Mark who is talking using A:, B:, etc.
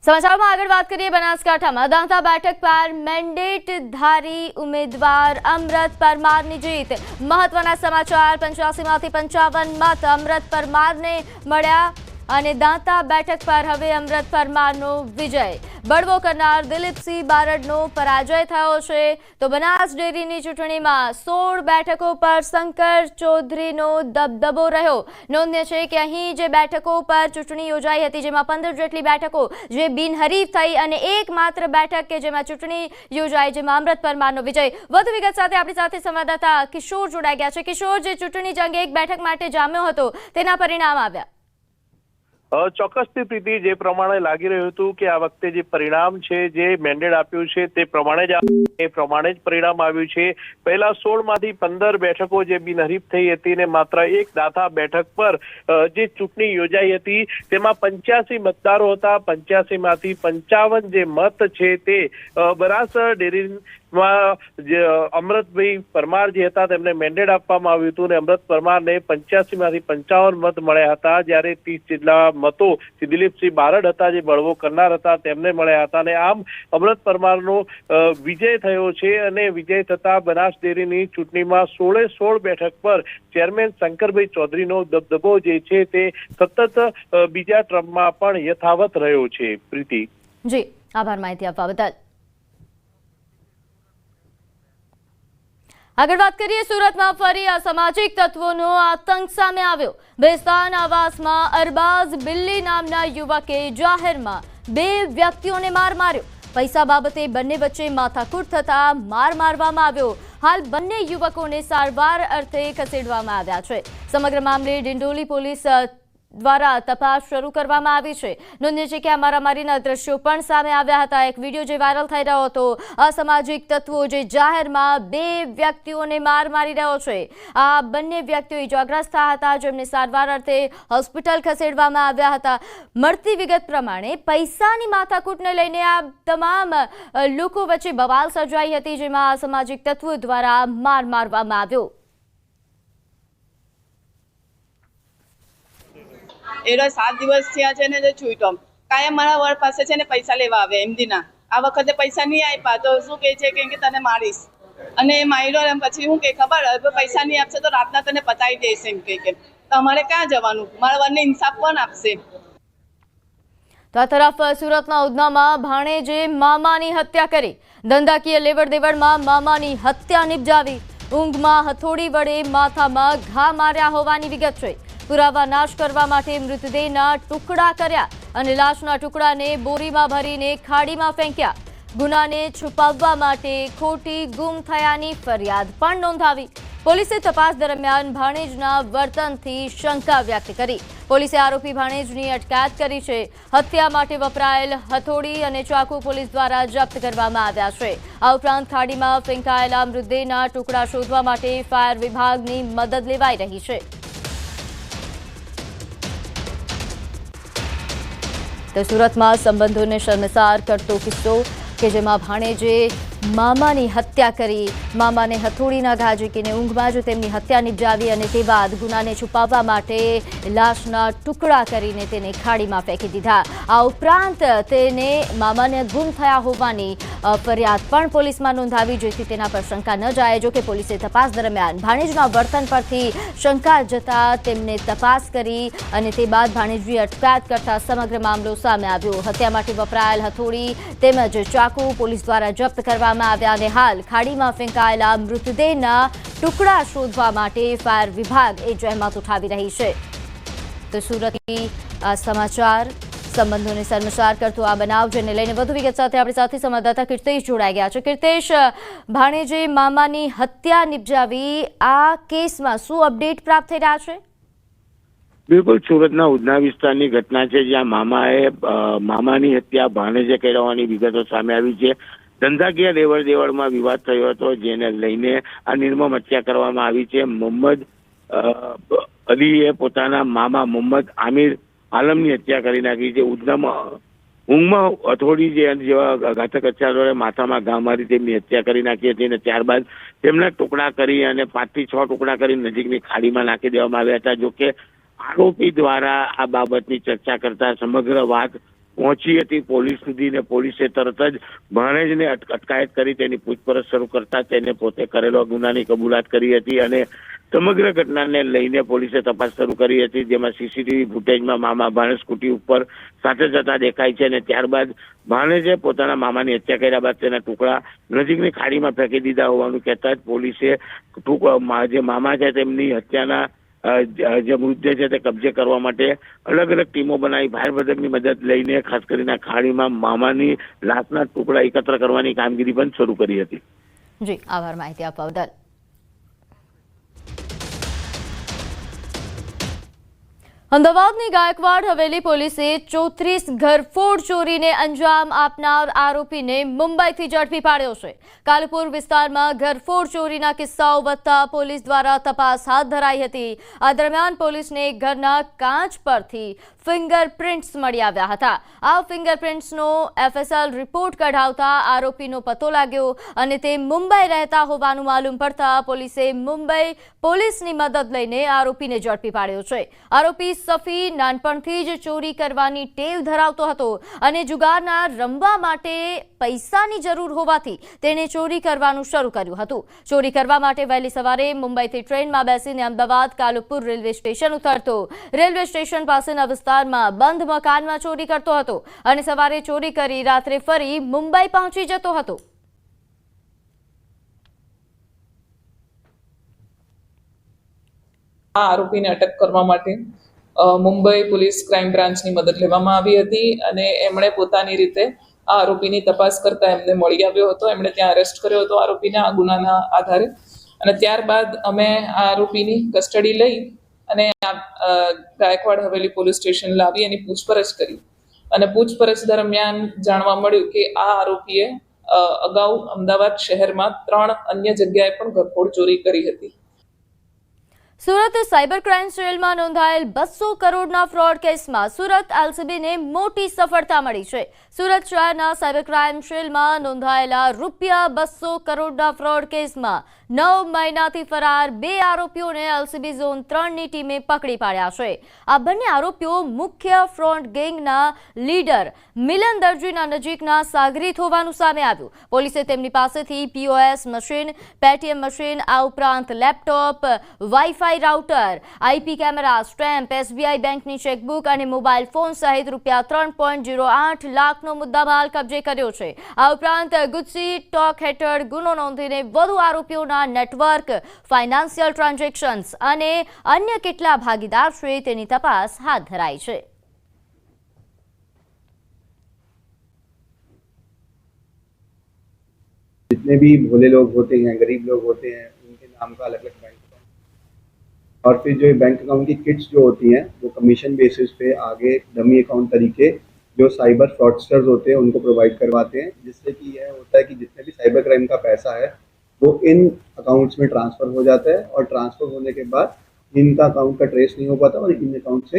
A: સમાચારમાં આગળ વાત કરીએ બનાસકાંઠામાં દાંતા બેઠક પર મેન્ડેટધારી ઉમેદવાર અમૃત પરમારની જીત। મહત્વના સમાચાર, 85માંથી 55 મત અમૃત પરમારને મળ્યા અને દાંતા બેઠક પર હવે અમૃત પરમારનો વિજય। બળવો કરનાર દિલીપસિંહ બારડનો પરાજય થયો છે। તો બનાસ ડેરીની ચૂંટણીમાં 16 બેઠકો પર શંકર ચૌધરીનો દબદબો રહ્યો। નોંધનીય છે કે અહીં જે બેઠકો પર ચૂંટણી યોજાઈ હતી જેમાં 15 જેટલી બેઠકો જે બિનહરીફ થઈ અને એકમાત્ર બેઠક કે જેમાં ચૂંટણી યોજાઈ જેમાં અમૃત પરમારનો વિજય। વધુ વિગત સાથે આપણી સાથે સંવાદદાતા કિશોર જોડાઈ ગયા છે। કિશોર, જે ચૂંટણી જંગ એક બેઠક માટે જામ્યો હતો તેના પરિણામ આવ્યા।
B: ચોક્કસથી પ્રીતિ, જે પ્રમાણે લાગી રહ્યું હતું કે આ વખતે જે પરિણામ છે જે મેન્ડેટ આપ્યું છે તે પ્રમાણે જ પરિણામ આવ્યું છે। પહેલા 16માંથી 15 બેઠકો જે બિનહરીફ થઈ હતી ને માત્ર એક દાંતા બેઠક પર જે ચૂંટણી યોજાઈ હતી તેમાં 85 મતદારો હતા। 85માંથી 55 જે મત છે તે બનાસ ડેરીમાં જે અમૃતભાઈ પરમાર જે હતા તેમને મેન્ડેટ આપવામાં આવ્યું હતું અને અમૃત પરમારને 85માંથી 55 મત મળ્યા હતા, જ્યારે 30 જેટલા મતો જે દિલીપસિંહ બારડ હતા જે બળવો કરનાર હતા તેમને મળ્યા હતા અને આમ અમૃત પરમારનો વિજય થયો છે અને વિજય થતા બનાસ ડેરીની ચૂંટણીમાં 16 બેઠક પર ચેરમેન શંકરભાઈ ચૌધરીનો દબદબો જે છે તે સતત બીજા ટ્રમ્પમાં પણ યથાવત રહ્યો છે। પ્રીતિ
A: જી, આભાર માહિતી આપવા બદલ। આગળ વાત કરીએ, સુરતમાં ફરી અસામાજિક તત્વોનો આતંક સામે આવ્યો। બેસ્તાન આવાસમાં અરબાઝ બિલ્લી નામના યુવકે જાહેરમાં 2 વ્યક્તિઓને માર માર્યો। પૈસા બાબતે બંને વચ્ચે માથાકૂટ થતા માર મારવામાં આવ્યો। હાલ બંને યુવકોને સારવાર અર્થે ખસેડવામાં આવ્યા છે। સમગ્ર મામલે ડિંડોલી પોલીસ દ્વારા તપાસ શરૂ કરવામાં આવી છે। નોંધનીય છે કે આ મારામારીના દ્રશ્યો પણ સામે આવ્યા હતા। એક વિડીયો જે વાયરલ થઈ રહ્યો હતો, અસામાજિક તત્વો જે જાહેરમાં 2 વ્યક્તિઓને માર મારી રહ્યો છે। આ બંને વ્યક્તિઓ ઇજાગ્રસ્ત થયા હતા જેમને સારવાર અર્થે હોસ્પિટલ ખસેડવામાં આવ્યા હતા। મળતી વિગત પ્રમાણે પૈસાની માથાકૂટને લઈને આ તમામ લોકો વચ્ચે બવાલ સર્જાઈ હતી જેમાં અસામાજિક તત્વો દ્વારા માર મારવામાં આવ્યો।
C: એનો 7 દિવસ થયા છે ને જે છૂટ્યો કાયમ મારા વર પાસે છે ને પૈસા લેવા આવે એમદીના। આ વખતે પૈસા નહીં આપ્યા તો શું કહે છે કે તને મારીશ અને માર્યો એમ પછી શું કે ખબર પૈસા નહીં આપશે તો રાતના તને પતાવી દઈશ એમ કે તમારે ક્યાં જવાનું, મારા વરને ઇન્સાફ કોણ આપશે।
A: તો આ તરફ સુરતના ઉધનામાં ભાણેજે મામાની હત્યા કરી। ધંધાકીય લેવડ દેવડમાં મામાની હત્યા નિપજાવી। ઊંઘમાં હથોડી વડે માથામાં ઘા માર્યા હોવાની વિગત છે। પુરાવા નાશ કરવા માટે મૃતદેહના ટુકડા કર્યા અને લાશના ટુકડાને બોરીમાં ભરીને ખાડીમાં ફેંક્યા। ગુનાને છુપાવવા માટે ખોટી ગુમ થયાની ફરિયાદ પણ નોંધાવી। પોલીસે તપાસ દરમિયાન ભાણેજના વર્તનથી શંકા વ્યક્ત કરી। પોલીસે આરોપી ભાણેજની અટકાયત કરી છે। હત્યા માટે વપરાયેલ હથોડી અને ચાકુ પોલીસ દ્વારા જપ્ત કરવામાં આવ્યા છે। આ ઉપરાંત ખાડીમાં ફેંકાયેલા મૃતદેહના ટુકડા શોધવા માટે ફાયર વિભાગની મદદ લેવાઈ રહી છે। તો સુરતમાં સંબંધોને શર્મસાર કરતો કિસ્સો કે જેમાં ભાણેજે મામાની હત્યા કરી। મામાને હથોડીના ઘા ઝીકીને ઊંઘમાં જ તેમની હત્યા નિપજાવી અને તે બાદ ગુનાને છુપાવવા માટે લાશના ટુકડા કરીને તેને ખાડીમાં ફેંકી દીધા। આ ઉપરાંત તેને મામાને ગુમ થયા હોવાની ફરિયાદ પણ પોલીસમાં નોંધાવી જેથી તેના પર શંકા ન જાય। જો કે પોલીસે તપાસ દરમિયાન ભાણેજના વર્તન પરથી શંકા જતા તેમને તપાસ કરી અને તે બાદ ભાણેજની અટકાયત કરતા સમગ્ર મામલો સામે આવ્યો। હત્યા માટે વપરાયેલ હથોડી તેમજ ચાકુ પોલીસ દ્વારા જપ્ત કરવામાં આવ્યા અને હાલ ખાડીમાં ફેંકાયેલા મૃતદેહના ટુકડા શોધવા માટે ફાયર વિભાગ જહેમત ઉઠાવી રહી છે। તો સુરતની આ સમાચાર, સંબંધોને શર્મસાર કરતો આ બનાવ જેને લઈને વધુ વિગત સાથે આપણી સાથે સંવાદદાતા કીર્તેશ જોડાઈ ગયા છે। કીર્તેશ, ભાણેજે મામાની હત્યા નિપજાવી, આ કેસમાં શું અપડેટ પ્રાપ્ત થઈ રહ્યા છે?
D: બિલકુલ, સુરતના ઉધના વિસ્તારની ઘટના છે જ્યાં મામાની હત્યા ભાણેજે કરી હોવાની વિગતો સામે આવી છે। ધંધાકીય લેવડ દેવડમાં વિવાદ થયો હતો જેને લઈને આ નિર્મમ હત્યા કરવામાં આવી છે। મોહમ્મદ અલીએ પોતાના મામા મોહમ્મદ આમિર આલમની હત્યા કરી નાખી છે। ઉધનામાં ઊંઘમાં હથોડી જેવા ઘાતક હથિયારોએ માથામાં ઘા મારી તેમની હત્યા કરી નાખી હતી અને ત્યારબાદ તેમના ટુકડા કરી અને 5 થી 6 ટુકડા કરી નજીકની ખાડીમાં નાખી દેવામાં આવ્યા હતા। જોકે આરોપી દ્વારા આ બાબતની ચર્ચા કરતા સમગ્ર વાત પહોંચી હતી પોલીસ સુધી ને પોલીસે તરત જ ભાણેજને અટકાયત કરી તેની પૂછપરછ શરૂ કરતા તેને પોતે કરેલો ગુનાની કબૂલાત કરી હતી અને સમગ્ર ઘટનાને લઈને પોલીસે તપાસ શરૂ કરી હતી, જેમાં સીસીટીવી ફૂટેજમાં મામા ભાણેજ સ્કૂટી ઉપર સાથે જતા દેખાય છે અને ત્યારબાદ ભાણેજે પોતાના મામાની હત્યા કર્યા બાદ તેના ટુકડા નજીકની ખાડીમાં ફેંકી દીધા હોવાનું કહેતા જ પોલીસે જે મામા છે તેમની હત્યાના જે મૃતદેહ છે તે કબજે કરવા માટે અલગ અલગ ટીમો બનાવી ફાયર બ્રિગેડની મદદ લઈને ખાસ કરીને ખાડીમાં મામાની લાશના ટુકડા એકત્ર કરવાની કામગીરી પણ શરૂ કરી હતી.
A: જી આભાર માહિતી આપવા બદલ. અમદાવાદની ગાયકવાડ હવેલી પોલીસે 34 ઘરફોડ ચોરીને અંજામ આપનાર આરોપીને મુંબઈથી ઝડપી પાડ્યો છે. કાલુપુર વિસ્તારમાં ઘરફોડ ચોરીના કિસ્સાઓ વધતા પોલીસ દ્વારા તપાસ હાથ ધરાઈ હતી. આ દરમિયાન પોલીસને ઘરના કાચ પરથી ફિંગરપ્રિન્ટ્સ મળી આવ્યા હતા. આ ફિંગરપ્રિન્ટ્સનો FSL રિપોર્ટ કઢાવતા આરોપીનો પતો લાગ્યો અને તે મુંબઈ રહેતા હોવાનું માલુમ પડતા પોલીસે મુંબઈ પોલીસની મદદ લઈને આરોપીને ઝડપી પાડ્યો છે. આરોપી સફી નાનપણથી જ ચોરી કરવાની ટેવ ધરાવતો હતો અને જુગારના રમવા માટે પૈસાની જરૂર હોવાથી તેણે ચોરી કરવાનું શરૂ કર્યું હતું. ચોરી કરવા માટે વહેલી સવારે મુંબઈથી ટ્રેનમાં બેસીને અમદાવાદ કાલુપુર રેલવે સ્ટેશન ઉતરતો. રેલવે સ્ટેશન પાસેના વિસ્તારમાં બંધ મકાનમાં ચોરી કરતો હતો અને સવારે ચોરી કરી રાત્રે ફરી મુંબઈ પહોંચી જતો હતો.
E: આ આરોપીને અટક કરવા માટે મુંબઈ પોલીસ ક્રાઇમ બ્રાન્ચની મદદ લેવામાં આવી હતી અને એમણે પોતાની રીતે આ આરોપીની તપાસ કરતા એમને મળી આવ્યો હતો. એમણે ત્યાં અરેસ્ટ કર્યો હતો આરોપીને આ ગુનાના આધારે અને ત્યારબાદ અમે આ આરોપીની કસ્ટડી લઈ અને ગાયકવાડ હવેલી પોલીસ સ્ટેશન લાવી એની પૂછપરછ કરી અને પૂછપરછ દરમિયાન જાણવા મળ્યું કે આ આરોપીએ અગાઉ અમદાવાદ શહેરમાં 3 અન્ય જગ્યાએ પણ ઘરફોડ ચોરી કરી હતી.
A: સુરત સાયબર ક્રાઇમ સેલમાં નોંધાયેલ 200 કરોડના ફ્રોડ કેસમાં સુરત LCBને મોટી સફળતા મળી છે. સુરત શહેરના સાયબર ક્રાઇમ સેલમાં નોંધાયેલા ₹200 કરોડના ફ્રોડ કેસમાં 9 મહિનાથી ફરાર 2 આરોપીઓને LCB ઝોન 3ની ટીમે પકડી પાડ્યા છે. આ બંને આરોપીઓ મુખ્ય ફ્રોડ ગેંગના લીડર મિલન દરજીના નજીકના સાગરીત હોવાનું સામે આવ્યું. પોલીસે તેમની પાસેથી POS મશીન, પેટીએમ મશીન, આ ઉપરાંત laptop, wifi router, IP camera, stamp, SBI બેંકની ચેકબુક અને મોબાઈલ ફોન સહિત ₹3.08 લાખનો મુદ્દામાલ કબજે કર્યો છે. આ ઉપરાંત ગુજસી ટોક હેઠળ ગુનો નોંધીને વધુ આરોપીઓના નેટવર્ક, ફાઇનાન્શિયલ ટ્રાન્ઝેક્શન્સ અને અન્ય કેટલા ભાગીદાર છે તેની તપાસ હાથ ધરાઈ છે.
F: जितने भी भोले लोग होते हैं, गरीब लोग होते हैं, उनके नाम का अलग अलग बैंक अकाउंट और फिर जो बैंक अकाउंट की किट्स जो होती हैं वो कमीशन बेसिस पे आगे डमी अकाउंट तरीके जो साइबर फ्रॉडस्टर्स होते हैं उनको प्रोवाइड करवाते हैं, जिससे कि यह होता है कि जितने भी साइबर क्राइम का पैसा है वो इन अकाउंट्स में ट्रांसफ़र हो जाता है और ट्रांसफ़र होने के बाद इनका अकाउंट का ट्रेस नहीं हो पाता और इन अकाउंट से